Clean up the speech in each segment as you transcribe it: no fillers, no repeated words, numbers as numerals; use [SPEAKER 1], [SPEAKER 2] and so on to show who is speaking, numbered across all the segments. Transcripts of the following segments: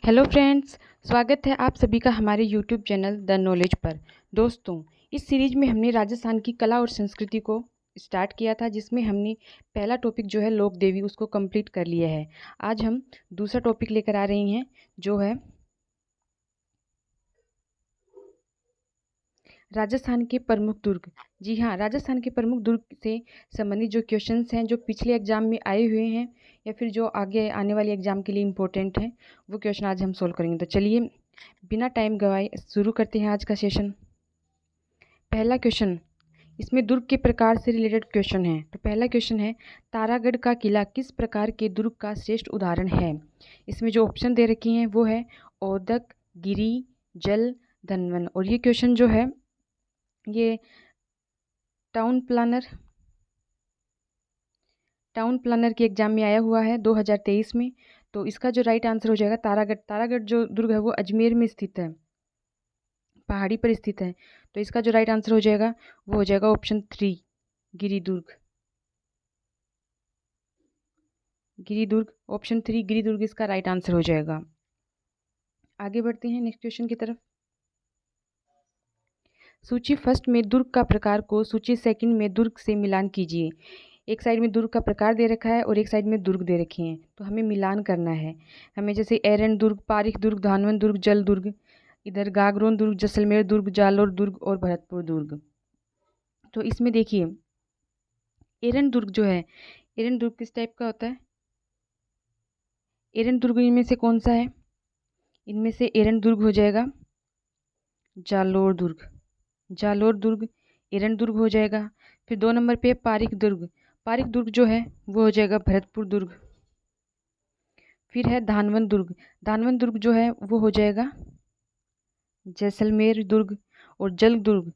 [SPEAKER 1] Hello friends, स्वागत है आप सभी का हमारे यूट्यूब चैनल द नॉलेज पर। दोस्तों, इस सीरीज में हमने राजस्थान की कला और संस्कृति को स्टार्ट किया था, जिसमें हमने पहला टॉपिक जो है लोक देवी उसको कंप्लीट कर लिया है। आज हम दूसरा टॉपिक लेकर आ रही हैं जो है राजस्थान के प्रमुख दुर्ग। जी हाँ, राजस्थान के प्रमुख दुर्ग से संबंधित जो क्वेश्चंस हैं जो पिछले एग्जाम में आए हुए हैं या फिर जो आगे आने वाले एग्जाम के लिए इम्पोर्टेंट हैं, वो क्वेश्चन आज हम सोल्व करेंगे। तो चलिए बिना टाइम गवाए शुरू करते हैं आज का सेशन। पहला क्वेश्चन, इसमें दुर्ग के प्रकार से रिलेटेड क्वेश्चन है। तो पहला क्वेश्चन है, तारागढ़ का किला किस प्रकार के दुर्ग का श्रेष्ठ उदाहरण है। इसमें जो ऑप्शन दे रखी हैं वो है ओदक, गिरी, जल, धनवन। और ये क्वेश्चन जो है ये टाउन प्लानर के एग्जाम में आया हुआ है 2023 में। तो इसका जो राइट आंसर हो जाएगा तारागढ़ जो दुर्ग है वो अजमेर में स्थित है, पहाड़ी पर स्थित है। तो इसका जो राइट आंसर हो जाएगा वो हो जाएगा ऑप्शन 3, गिरिदुर्ग। ऑप्शन 3 गिरिदुर्ग इसका राइट आंसर हो जाएगा। आगे बढ़ते हैं नेक्स्ट क्वेश्चन की तरफ। सूची फर्स्ट में दुर्ग का प्रकार को सूची सेकंड में दुर्ग से मिलान कीजिए। एक साइड में दुर्ग का प्रकार दे रखा है और एक साइड में दुर्ग दे रखे हैं, तो हमें मिलान करना है। हमें जैसे एरन दुर्ग, पारिख दुर्ग, धानवन दुर्ग, जल दुर्ग, इधर गागरोन दुर्ग, जैसलमेर दुर्ग, जालोर दुर्ग और भरतपुर दुर्ग। तो इसमें देखिए एरन दुर्ग जो है, एरन दुर्ग किस टाइप का होता है। एरन दुर्ग इनमें से कौन सा है, इनमें से एरन दुर्ग हो जाएगा जालोर दुर्ग एरन दुर्ग हो जाएगा। फिर 2 नंबर पे पारिक दुर्ग जो है वो हो जाएगा भरतपुर दुर्ग। फिर है धानवन दुर्ग जो है वो हो जाएगा जैसलमेर दुर्ग। और जल दुर्ग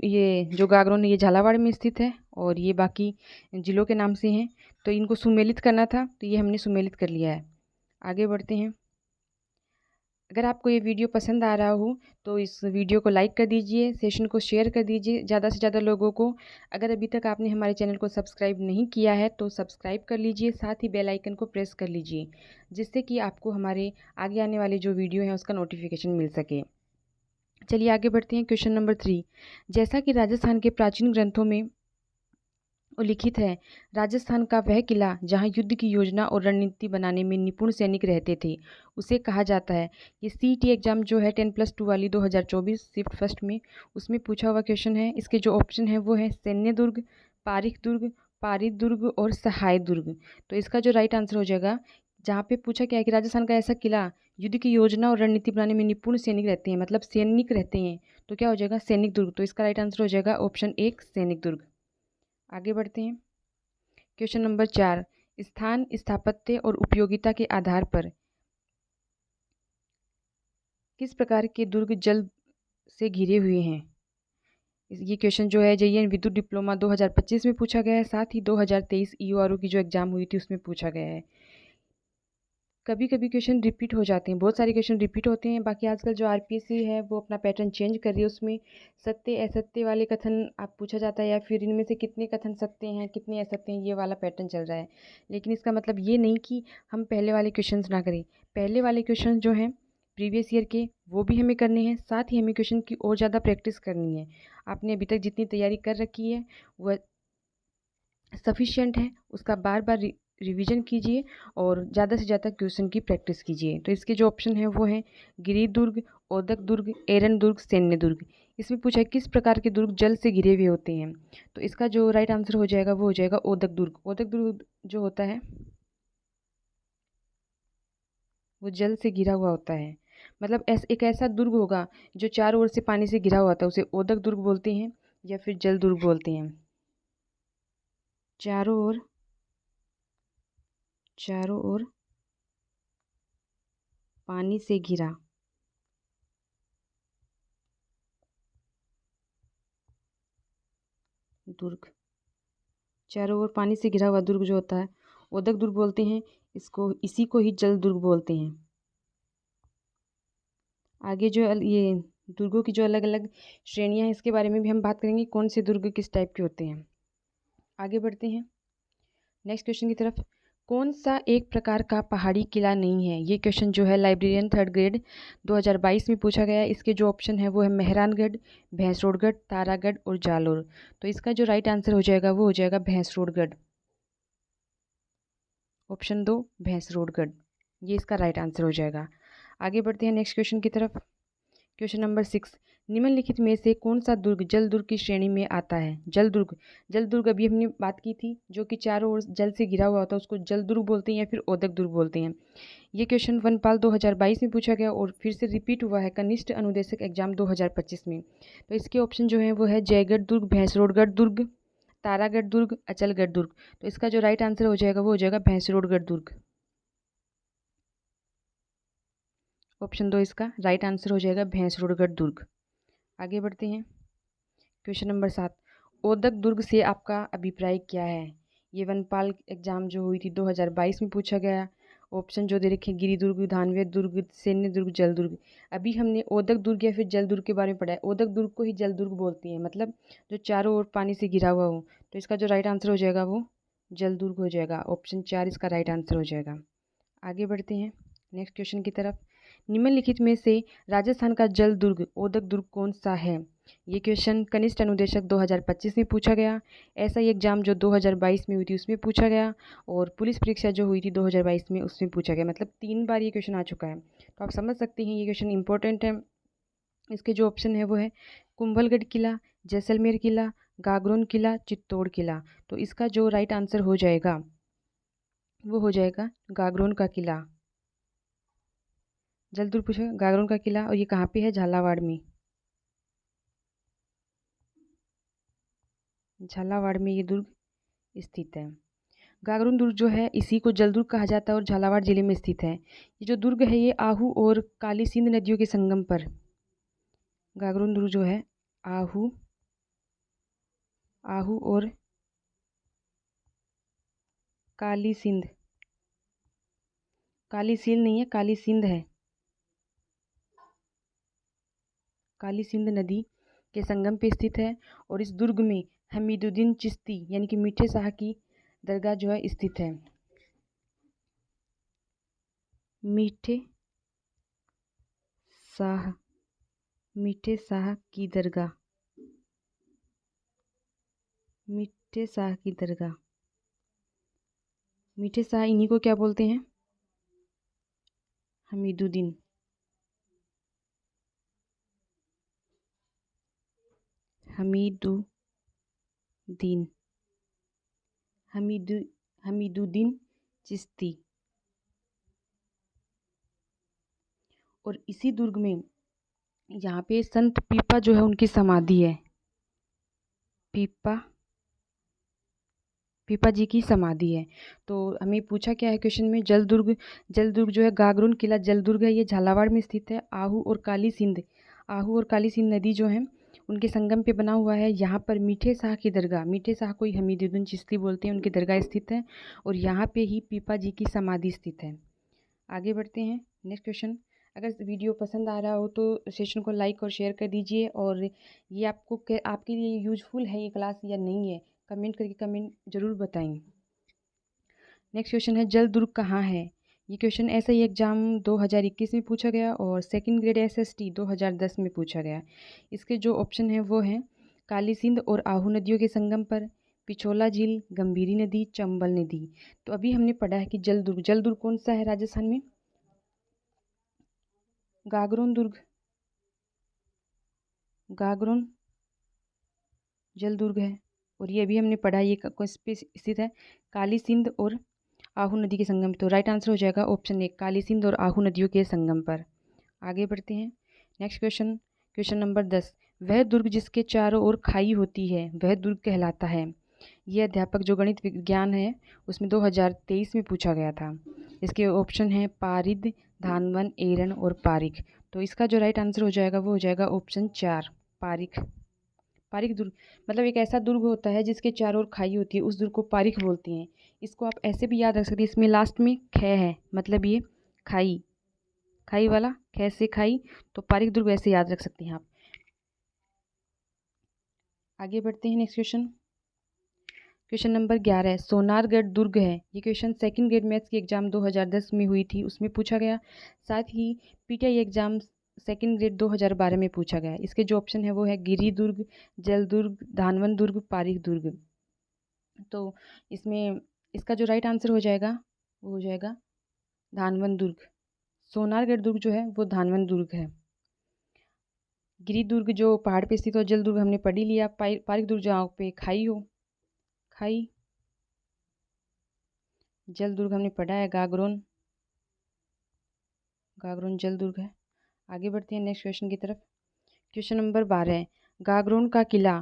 [SPEAKER 1] ये जो गागरोन है ये झालावाड़ में स्थित है और ये बाकी जिलों के नाम से हैं। तो इनको सुमेलित करना था, तो ये हमने सुमेलित कर लिया है। आगे बढ़ते हैं। अगर आपको ये वीडियो पसंद आ रहा हो तो इस वीडियो को लाइक कर दीजिए, सेशन को शेयर कर दीजिए ज़्यादा से ज़्यादा लोगों को। अगर अभी तक आपने हमारे चैनल को सब्सक्राइब नहीं किया है तो सब्सक्राइब कर लीजिए, साथ ही बेल आइकन को प्रेस कर लीजिए, जिससे कि आपको हमारे आगे आने वाले जो वीडियो हैं उसका नोटिफिकेशन मिल सके। चलिए आगे बढ़ते हैं। क्वेश्चन नंबर 3, जैसा कि राजस्थान के प्राचीन ग्रंथों में उल्लिखित है, राजस्थान का वह किला जहां युद्ध की योजना और रणनीति बनाने में निपुण सैनिक रहते थे उसे कहा जाता है। ये सीईटी एग्जाम जो है 10+2 वाली 2024 शिफ्ट फर्स्ट में उसमें पूछा हुआ क्वेश्चन है। इसके जो ऑप्शन है वो है सैन्य दुर्ग, पारिक दुर्ग, पारित दुर्ग और सहाय दुर्ग। तो इसका जो राइट आंसर हो जाएगा, जहाँ पे पूछा क्या है कि राजस्थान का ऐसा किला युद्ध की योजना और रणनीति बनाने में निपुण सैनिक रहते हैं, मतलब सैनिक रहते हैं, तो क्या हो जाएगा सैनिक दुर्ग। तो इसका राइट आंसर हो जाएगा ऑप्शन 1 सैनिक दुर्ग। आगे बढ़ते हैं। क्वेश्चन नंबर 4, स्थान, स्थापत्य और उपयोगिता के आधार पर किस प्रकार के दुर्ग जल से घिरे हुए हैं। ये क्वेश्चन जो है जेईएन विद्युत डिप्लोमा 2025 में पूछा गया है, साथ ही 2023 ईओआरओ की जो एग्जाम हुई थी उसमें पूछा गया है। कभी कभी क्वेश्चन रिपीट हो जाते हैं, बहुत सारे क्वेश्चन रिपीट होते हैं। बाकी आजकल जो आरपीएससी है वो अपना पैटर्न चेंज कर रही है, उसमें सत्य असत्य वाले कथन आप पूछा जाता है या फिर इनमें से कितने कथन सत्य हैं कितने असत्य हैं, ये वाला पैटर्न चल रहा है। लेकिन इसका मतलब ये नहीं कि हम पहले वाले क्वेश्चन ना करें। पहले वाले क्वेश्चन जो हैं प्रीवियस ईयर के वो भी हमें करने हैं, साथ ही हमें क्वेश्चन की और ज़्यादा प्रैक्टिस करनी है। आपने अभी तक जितनी तैयारी कर रखी है वह सफिशिएंट है, उसका बार बार रिवीजन कीजिए और ज़्यादा से ज़्यादा क्वेश्चन की प्रैक्टिस कीजिए। तो इसके जो ऑप्शन है वो हैं गिरी दुर्ग, ओदक दुर्ग, एरन दुर्ग, सैन्य दुर्ग। इसमें पूछा है किस प्रकार के दुर्ग जल से घिरे हुए होते हैं। तो इसका जो राइट आंसर हो जाएगा वो हो जाएगा ओदक दुर्ग। ओदक दुर्ग जो होता है वो जल से घिरा हुआ होता है, मतलब एक ऐसा दुर्ग होगा जो चारों ओर से पानी से घिरा हुआ होता है, उसे ओदक दुर्ग बोलते हैं या फिर जल दुर्ग बोलते हैं। चारों ओर पानी से घिरा दुर्ग, चारों ओर पानी से घिरा हुआ दुर्ग जो होता है ओदक दुर्ग बोलते हैं। इसी को ही जल दुर्ग बोलते हैं। आगे जो ये दुर्गों की जो अलग अलग श्रेणियां हैं इसके बारे में भी हम बात करेंगे, कौन से दुर्ग किस टाइप के होते हैं। आगे बढ़ते हैं नेक्स्ट क्वेश्चन की तरफ। कौन सा एक प्रकार का पहाड़ी किला नहीं है? ये क्वेश्चन जो है लाइब्रेरियन 3rd ग्रेड 2022 में पूछा गया है। इसके जो ऑप्शन है वो है मेहरानगढ़, भैंसरोडगढ़, तारागढ़ और जालोर। तो इसका जो राइट आंसर हो जाएगा वो हो जाएगा भैंसरोडगढ़। ऑप्शन 2 भैंसरोडगढ़, ये इसका राइट आंसर हो जाएगा। आगे बढ़ते हैं नेक्स्ट क्वेश्चन की तरफ। क्वेश्चन नंबर 6, निम्नलिखित में से कौन सा दुर्ग जल दुर्ग की श्रेणी में आता है? जल दुर्ग अभी हमने बात की थी, जो कि चारों ओर जल से घिरा हुआ होता है उसको जल दुर्ग बोलते हैं या फिर ओदक दुर्ग बोलते हैं। ये क्वेश्चन वनपाल 2022 में पूछा गया और फिर से रिपीट हुआ है कनिष्ठ अनुदेशक एग्जाम 2025 में। तो इसके ऑप्शन जो है वो है जयगढ़ दुर्ग, भैंसरोडगढ़ दुर्ग, तारागढ़ दुर्ग, अचलगढ़ दुर्ग। तो इसका जो राइट आंसर हो जाएगा वो हो जाएगा भैंसरोडगढ़ दुर्ग। ऑप्शन 2 इसका राइट आंसर हो जाएगा भैंसरोडगढ़ दुर्ग। आगे बढ़ते हैं क्वेश्चन नंबर 7, ओदक दुर्ग से आपका अभिप्राय क्या है? ये वनपाल एग्जाम जो हुई थी 2022 में पूछा गया। ऑप्शन जो दे रखे गिरी दुर्ग, धानवे दुर्ग, सैन्य दुर्ग, जल दुर्ग। अभी हमने ओदक दुर्ग या फिर जल दुर्ग के बारे में पढ़ा है। ओदक दुर्ग को ही जल दुर्ग बोलती हैं, मतलब जो चारों ओर पानी से घिरा हुआ हो। तो इसका जो राइट आंसर हो जाएगा वो जल दुर्ग हो जाएगा। ऑप्शन 4 इसका राइट आंसर हो जाएगा। आगे बढ़ते हैं नेक्स्ट क्वेश्चन की तरफ। निम्नलिखित में से राजस्थान का जल दुर्ग ओदक दुर्ग कौन सा है? ये क्वेश्चन कनिष्ठ अनुदेशक 2025 में पूछा गया। ऐसा ही एग्जाम जो 2022 में हुई थी उसमें पूछा गया, और पुलिस परीक्षा जो हुई थी 2022 में उसमें पूछा गया। मतलब 3 बार ये क्वेश्चन आ चुका है। तो आप समझ सकते हैं ये क्वेश्चन इंपॉर्टेंट है। इसके जो ऑप्शन है वो है कुंभलगढ़ किला, जैसलमेर किला, गागरोन किला, चित्तौड़ किला। तो इसका जो राइट आंसर हो जाएगा वो हो जाएगा गागरोन का किला। जल्द पूछा गागरोन का किला, और ये कहाँ पे है? झालावाड़ में। झालावाड़ में ये दुर्ग स्थित है। गागरोन दुर्ग जो है इसी को जल दुर्ग कहा जाता है और झालावाड़ जिले में स्थित है। ये जो दुर्ग है ये आहू और काली सिंध नदियों के संगम पर, गागरोन दुर्ग जो है आहू और काली सिंध, काली सील नहीं है, काली सिंध है। काली सिंध नदी के संगम पे स्थित है, और इस दुर्ग में हमीदुद्दीन चिश्ती यानी कि मीठे शाह की दरगाह जो है स्थित है। मीठे शाह की दरगाह, मीठे शाह की दरगाह। मीठे शाह इन्हीं को क्या बोलते हैं? हमीदुद्दीन। हमीदुद्दीन चिश्ती। और इसी दुर्ग में यहाँ पे संत पीपा जो है उनकी समाधि है। पीपा जी की समाधि है। तो हमें पूछा क्या है क्वेश्चन में? जल दुर्ग जो है गागरोन किला जल दुर्ग है, ये झालावाड़ में स्थित है। आहू और काली सिंध नदी जो है उनके संगम पे बना हुआ है। यहाँ पर मीठे शाह की दरगाह, मीठे शाह को ही हमीदुद्दीन चिश्ती बोलते हैं, उनकी दरगाह स्थित है, और यहाँ पे ही पीपा जी की समाधि स्थित है। आगे बढ़ते हैं नेक्स्ट क्वेश्चन। अगर वीडियो पसंद आ रहा हो तो सेशन को लाइक और शेयर कर दीजिए, और ये आपके लिए यूजफुल है ये क्लास या नहीं है, कमेंट करके कमेंट जरूर बताएं। नेक्स्ट क्वेश्चन है जल दुर्ग कहाँ है? ये क्वेश्चन ऐसा ही एग्जाम 2021 में पूछा गया और 2nd ग्रेड SST 2010 में पूछा गया। इसके जो ऑप्शन है वो हैं काली सिंध और आहू नदियों के संगम पर, पिछोला झील, गंभीरी नदी, चंबल नदी। तो अभी हमने पढ़ा है कि जल दुर्ग कौन सा है राजस्थान में? गागरोन जल दुर्ग है, और ये अभी हमने पढ़ा ये किस पे स्थित है? काली सिंध और आहू नदी के संगम। तो राइट आंसर हो जाएगा ऑप्शन 1 काली सिंध और आहू नदियों के संगम पर। आगे बढ़ते हैं नेक्स्ट क्वेश्चन नंबर 10, वह दुर्ग जिसके चारों ओर खाई होती है वह दुर्ग कहलाता है। ये अध्यापक जो गणित विज्ञान है उसमें 2023 में पूछा गया था। इसके ऑप्शन है पारिद, धानवन, एरन और पारिक। तो इसका जो राइट आंसर हो जाएगा वो हो जाएगा ऑप्शन 4 पारिक। पारिक दुर्ग मतलब एक ऐसा दुर्ग होता है जिसके चारों ओर खाई होती है, उस दुर्ग को पारिक बोलते हैं। इसको आप ऐसे भी याद रख सकते हैं, इसमें लास्ट में ख है, मतलब ये खाई वाला, ख से खाई, तो पारिक दुर्ग ऐसे याद रख सकते हैं आप। आगे बढ़ते हैं नेक्स्ट क्वेश्चन। क्वेश्चन नंबर 11 है, सोनारगढ़ दुर्ग है। ये क्वेश्चन सेकंड ग्रेड मैथ्स की एग्जाम 2010 में हुई थी, उसमें पूछा गया। साथ ही पीटीआई एग्जाम सेकंड ग्रेड 2012 में पूछा गया। इसके जो ऑप्शन है वो है गिरी दुर्ग, जल दुर्ग, धानवन दुर्ग, पारीक दुर्ग। तो इसमें इसका जो राइट आंसर हो जाएगा वो हो जाएगा धानवन दुर्ग। सोनारगढ़ दुर्ग जो है वो धानवन दुर्ग है। गिरी दुर्ग जो पहाड़ पे स्थित हो, जल दुर्ग हमने पढ़ ही लिया, पारीक दुर्ग जहाँ पे खाई हो, खाई। जल दुर्ग हमने पढ़ा है, गागरोन, गागरोन जल दुर्ग है। आगे बढ़ते हैं नेक्स्ट क्वेश्चन की तरफ। क्वेश्चन नंबर 12 है, गागरोन का किला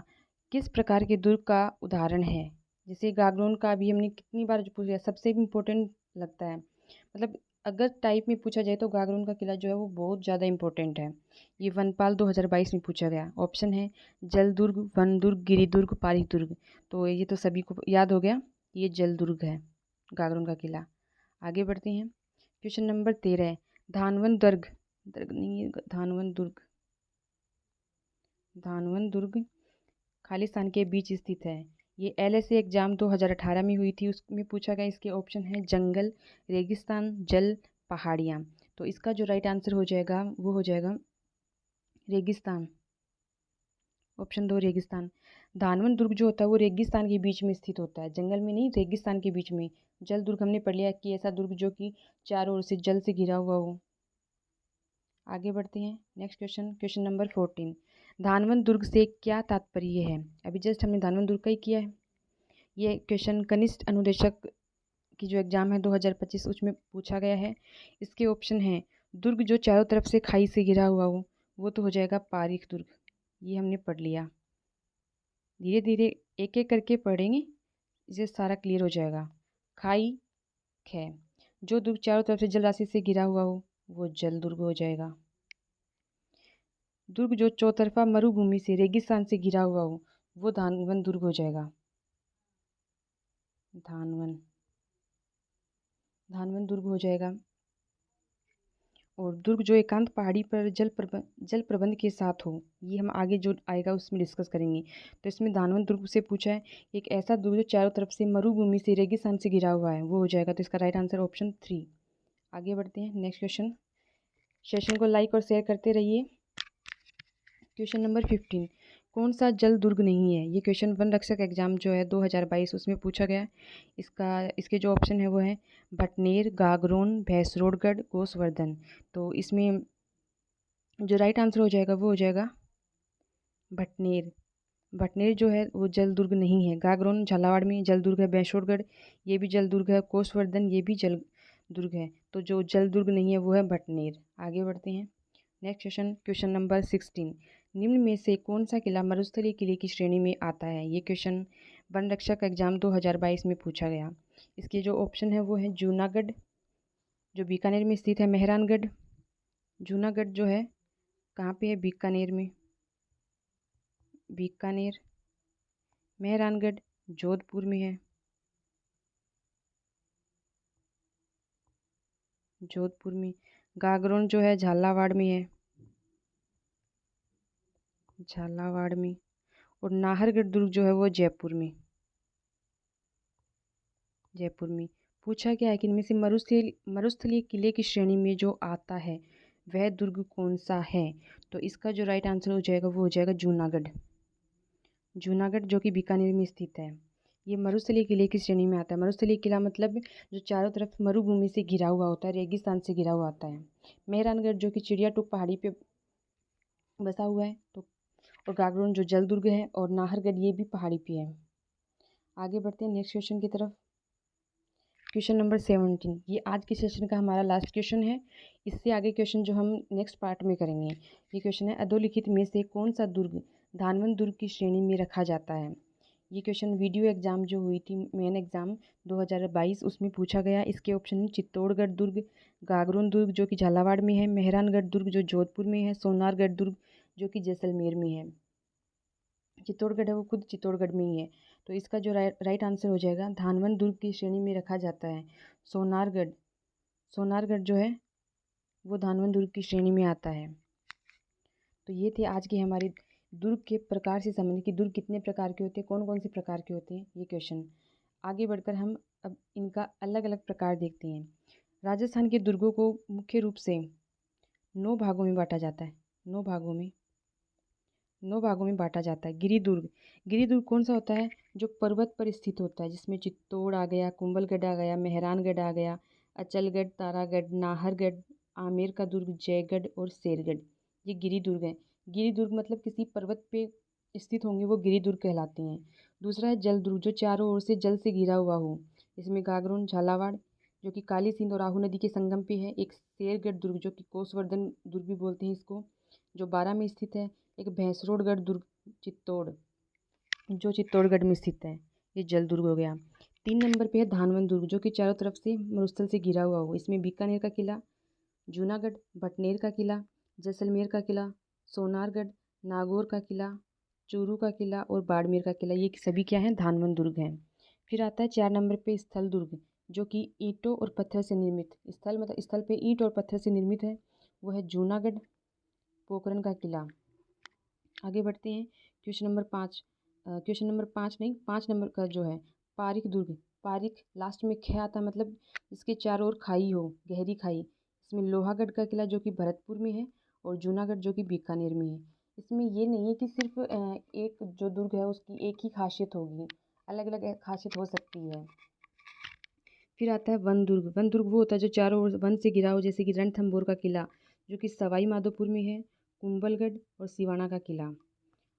[SPEAKER 1] किस प्रकार के दुर्ग का उदाहरण है। जैसे गागरोन का अभी हमने कितनी बार पूछ लिया, सबसे इम्पोर्टेंट लगता है, मतलब अगर टाइप में पूछा जाए तो गागरोन का किला जो है वो बहुत ज़्यादा इंपॉर्टेंट है। ये वनपाल 2022 में पूछा गया। ऑप्शन है जल दुर्ग, वन दुर्ग, गिरी दुर्ग, पारी दुर्ग। तो ये तो सभी को याद हो गया, ये जल दुर्ग है गागरोन का किला। आगे बढ़ते हैं। क्वेश्चन नंबर 13 है, धानवन दुर्ग, दुर्ग नहीं है, धानवन दुर्ग, धानवन दुर्ग खालिस्तान के बीच स्थित है। ये एलएसए एग्जाम 2018 में हुई थी, उसमें पूछा गया। इसके ऑप्शन है जंगल, रेगिस्तान, जल, पहाड़ियाँ। तो इसका जो राइट आंसर हो जाएगा वो हो जाएगा रेगिस्तान। ऑप्शन 2 रेगिस्तान। धानवन दुर्ग जो होता है वो रेगिस्तान के बीच में स्थित होता है, जंगल में नहीं, रेगिस्तान के बीच में। जल दुर्ग हमने पढ़ लिया कि ऐसा दुर्ग जो कि चारों ओर से जल से घिरा हुआ हो। आगे बढ़ते हैं नेक्स्ट क्वेश्चन, क्वेश्चन नंबर 14, धानवन दुर्ग से क्या तात्पर्य है। अभी जस्ट हमने धानवन दुर्ग का ही किया है। ये क्वेश्चन कनिष्ठ अनुदेशक की जो एग्ज़ाम है 2025 उसमें पूछा गया है। इसके ऑप्शन हैं दुर्ग जो चारों तरफ से खाई से घिरा हुआ हो, वो तो हो जाएगा पारीक दुर्ग, ये हमने पढ़ लिया। धीरे धीरे एक एक करके पढ़ेंगे, इससे सारा क्लियर हो जाएगा। खाई है, जो दुर्ग चारों तरफ से जलराशि से घिरा हुआ हो वो जल दुर्ग हो जाएगा। दुर्ग जो चौतरफा मरुभूमि से, रेगिस्तान से घिरा हुआ हो वो धानवन दुर्ग हो जाएगा। धानवन, धानवन दुर्ग हो जाएगा। और दुर्ग जो एकांत पहाड़ी पर जल प्रबंध के साथ हो, ये हम आगे जो आएगा उसमें डिस्कस करेंगे। तो इसमें धानवन दुर्ग से पूछा है, एक ऐसा दुर्ग जो चारों तरफ से मरुभूमि से, रेगिस्तान से घिरा हुआ है, वो हो जाएगा। तो इसका राइट आंसर ऑप्शन 3। आगे बढ़ते हैं नेक्स्ट क्वेश्चन। सेशन को लाइक और शेयर करते रहिए। क्वेश्चन नंबर 15, कौन सा जल दुर्ग नहीं है। ये क्वेश्चन वन रक्षक एग्जाम जो है 2022 उसमें पूछा गया। इसके जो ऑप्शन है वो है भटनेर, गागरोन, भैंसरोडगढ़, गोसवर्धन। तो इसमें जो राइट आंसर हो जाएगा वो हो जाएगा भटनेर। भटनेर जो है वो जल दुर्ग नहीं है। गागरोन झालावाड़ में जल दुर्ग है, भैंसरोडगढ़ ये भी जल दुर्ग है, गोसवर्धन ये भी जल दुर्ग है। तो जो जल दुर्ग नहीं है वो है भटनेर। आगे बढ़ते हैं नेक्स्ट क्वेश्चन, क्वेश्चन नंबर 16, निम्न में से कौन सा किला मरुस्थलीय किले की श्रेणी में आता है। ये क्वेश्चन वन रक्षक एग्जाम 2022 में पूछा गया। इसके जो ऑप्शन है वो है जूनागढ़ जो बीकानेर में स्थित है, मेहरानगढ़, जूनागढ़ जो है कहाँ पे है, बीकानेर में, बीकानेर, मेहरानगढ़ जोधपुर में है, जोधपुर में। गागरोन जो है झालावाड़ में है, झालावाड़ में। और नाहरगढ़ दुर्ग जो है वो जयपुर में, जयपुर में। पूछा गया है कि इनमें से मरुस्थलीय किले की श्रेणी में जो आता है वह दुर्ग कौन सा है। तो इसका जो राइट आंसर हो जाएगा वो हो जाएगा जूनागढ़। जूनागढ़ जो कि बीकानेर में स्थित है, ये मरुस्थलीय किले की श्रेणी में आता है। मरुस्थलीय किला मतलब जो चारों तरफ मरुभूमि से घिरा हुआ होता है, रेगिस्तान से घिरा हुआ आता है। मेहरानगढ़ जो कि चिड़िया टूक पहाड़ी पे बसा हुआ है। तो और गागरोन जो जल दुर्ग है, और नाहरगढ़ ये भी पहाड़ी पे है। आगे बढ़ते हैं नेक्स्ट क्वेश्चन की तरफ। क्वेश्चन नंबर 17, ये आज के सेशन का हमारा लास्ट क्वेश्चन है। इससे आगे क्वेश्चन जो हम नेक्स्ट पार्ट में करेंगे। ये क्वेश्चन है, अधोलिखित में से कौन सा दुर्ग धानवन दुर्ग की श्रेणी में रखा जाता है। ये क्वेश्चन वीडियो एग्जाम जो हुई थी, मेन एग्जाम 2022 उसमें पूछा गया। इसके ऑप्शन है चित्तौड़गढ़ दुर्ग, गागरोन दुर्ग जो कि झालावाड़ में है, मेहरानगढ़ दुर्ग जो जोधपुर में है, सोनारगढ़ दुर्ग जो कि जैसलमेर में है। चित्तौड़गढ़ है वो खुद चित्तौड़गढ़ में ही है। तो इसका जो राइट आंसर हो जाएगा, धानवन दुर्ग की श्रेणी में रखा जाता है सोनारगढ़। सोनारगढ़ जो है वो धानवन दुर्ग की श्रेणी में आता है। तो ये थे आज की हमारी दुर्ग के प्रकार से संबंधित कि दुर्ग कितने प्रकार के होते हैं, कौन कौन से प्रकार के होते हैं, ये क्वेश्चन। आगे बढ़कर हम अब इनका अलग अलग प्रकार देखते हैं। राजस्थान के दुर्गों को मुख्य रूप से 9 भागों में बांटा जाता है। 9 भागों में बांटा जाता है। गिरिदुर्ग कौन सा होता है, जो पर्वत पर स्थित होता है, जिसमें चित्तौड़ आ गया, कुंभलगढ़ आ गया, मेहरानगढ़ आ गया, अचलगढ़, तारागढ़, नाहरगढ़, आमेर का दुर्ग, जयगढ़ और शेरगढ़, ये गिरिदुर्ग है। गिरिदुर्ग मतलब किसी पर्वत पे स्थित होंगे वो गिरिदुर्ग कहलाते हैं। दूसरा है जलदुर्ग, जो चारों ओर से जल से घिरा हुआ हो, इसमें गागरोन, झालावाड़ जो कि काली सिंध और आहू नदी के संगम पे है। एक शेरगढ़ दुर्ग जो कि कोसवर्धन दुर्ग भी बोलते हैं इसको, जो बारां में स्थित है। एक भैंसरोडगढ़ दुर्ग चित्तौड़, जो चित्तौड़गढ़ में स्थित है, ये जल दुर्ग हो गया। 3 नंबर पे है धानवन दुर्ग, जो कि चारों तरफ से मरुस्थल से घिरा हुआ हो, इसमें बीकानेर का किला, जूनागढ़, भटनेर का किला, जैसलमेर का किला, सोनारगढ़, नागौर का किला, चूरू का किला और बाड़मेर का किला, ये सभी क्या हैं, धानवन दुर्ग हैं। फिर आता है 4 नंबर पे स्थल दुर्ग, जो कि ईंटों और पत्थर से निर्मित, स्थल मतलब स्थल पे ईंट और पत्थर से निर्मित है, वो है जूनागढ़, पोखरण का किला। आगे बढ़ते हैं। क्वेश्चन नंबर 5 नहीं, 5 नंबर का जो है पारिक दुर्ग। पारिक लास्ट में ख आता है, मतलब इसके चारों ओर खाई हो, गहरी खाई। इसमें लोहागढ़ का किला जो कि भरतपुर में है, और जूनागढ़ जो कि बीकानेर में है। इसमें ये नहीं है कि सिर्फ एक जो दुर्ग है उसकी एक ही खासियत होगी, अलग अलग खासियत हो सकती है। फिर आता है वन दुर्ग। वन दुर्ग वो होता है जो चारों ओर वन से घिरा हो, जैसे कि रणथंभौर का किला जो कि सवाई माधोपुर में है, कुंभलगढ़ और सिवाना का किला।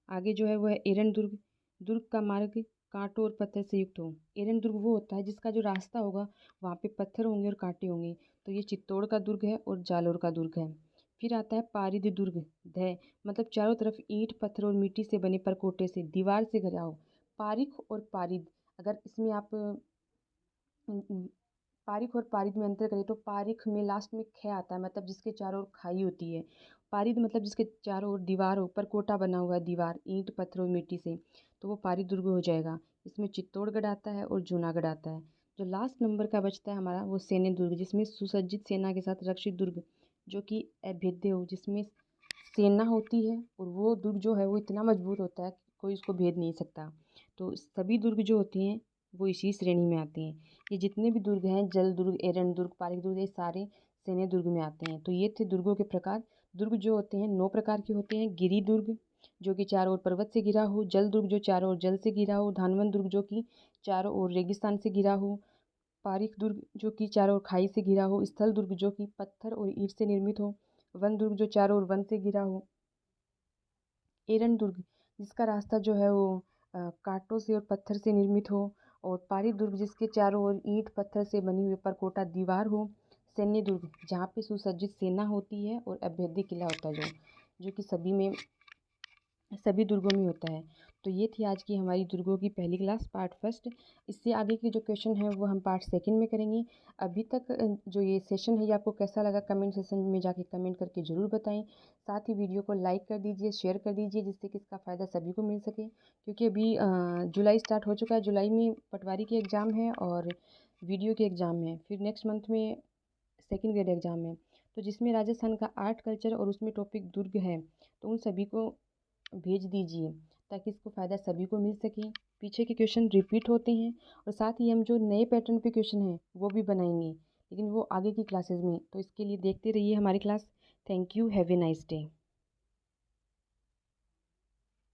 [SPEAKER 1] आगे जो है वो है एरन दुर्ग। दुर्ग का मार्ग कांटों और पत्थर से युक्त हो। एरन दुर्ग वो होता है जिसका जो रास्ता होगा वहाँ पे पत्थर होंगे और कांटे होंगे, तो ये चित्तौड़ का दुर्ग है और जालोर का दुर्ग है। फिर आता है पारिद दुर्ग। ध मतलब चारों तरफ ईंट, पत्थर और मिट्टी से बने परकोटे से, दीवार से घिरा हो। पारिख और पारिद, अगर इसमें आप पारिख और पारिद में अंतर करें तो पारिख में लास्ट में ख आता है, मतलब जिसके चारों ओर खाई होती है। पारिद मतलब जिसके चारों ओर दीवार हो, पर कोटा बना हुआ है, दीवार ईंट, पत्थर और मिट्टी से, तो वो पारिद दुर्ग हो जाएगा। इसमें चित्तौड़गढ़ आता है और जूनागढ़ आता है। जो लास्ट नंबर का बचता है हमारा वो सैन्य दुर्ग, जिसमें सुसज्जित सेना के साथ रक्षित दुर्ग, जो कि अभेद्य हो, जिसमें सेना होती है और वो दुर्ग जो है वो इतना मजबूत होता है कि कोई उसको भेद नहीं सकता। तो सभी दुर्ग जो होते हैं वो इसी श्रेणी में आते हैं। ये जितने भी दुर्ग हैं, जल दुर्ग, एरन दुर्ग, पारिक दुर्ग, ये सारे सैन्य दुर्ग में आते हैं। तो ये थे दुर्गों के प्रकार। दुर्ग जो होते हैं 9 प्रकार के होते हैं। गिरी दुर्ग जो कि चारों ओर पर्वत से घिरा हो, जल दुर्ग जो चारों ओर जल से घिरा हो, धानवन दुर्ग जो कि चारों ओर रेगिस्तान से घिरा हो, पारिक दुर्ग जो कि चारों ओर खाई से घिरा हो, स्थल दुर्ग जो कि पत्थर और ईंट से निर्मित हो, वन दुर्ग जो चारों ओर वन से घिरा हो, एरन दुर्ग जिसका रास्ता जो है वो कांटों से और पत्थर से निर्मित हो, और पारिक दुर्ग जिसके चारों ओर ईंट, पत्थर से बनी हुई परकोटा दीवार हो, सैन्य दुर्ग जहाँ पे सुसज्जित सेना होती है और अभेद्य किला होता है, जो कि सभी दुर्गों में होता है। तो ये थी आज की हमारी दुर्गों की पहली क्लास पार्ट फर्स्ट। इससे आगे के जो क्वेश्चन है वो हम पार्ट सेकंड में करेंगे। अभी तक जो ये सेशन है ये आपको कैसा लगा, कमेंट सेशन में जाके कमेंट करके ज़रूर बताएं। साथ ही वीडियो को लाइक कर दीजिए, शेयर कर दीजिए, जिससे कि इसका फ़ायदा सभी को मिल सके। क्योंकि अभी जुलाई स्टार्ट हो चुका है, जुलाई में पटवारी के एग्ज़ाम है और वीडियो के एग्ज़ाम है, फिर नेक्स्ट मंथ में सेकेंड ग्रेड एग्ज़ाम है, तो जिसमें राजस्थान का आर्ट कल्चर और उसमें टॉपिक दुर्ग है, तो उन सभी को भेज दीजिए ताकि इसको फ़ायदा सभी को मिल सके। पीछे के क्वेश्चन रिपीट होते हैं, और साथ ही हम जो नए पैटर्न पे क्वेश्चन हैं वो भी बनाएंगे, लेकिन वो आगे की क्लासेस में। तो इसके लिए देखते रहिए हमारी class. Thank you, have a nice day.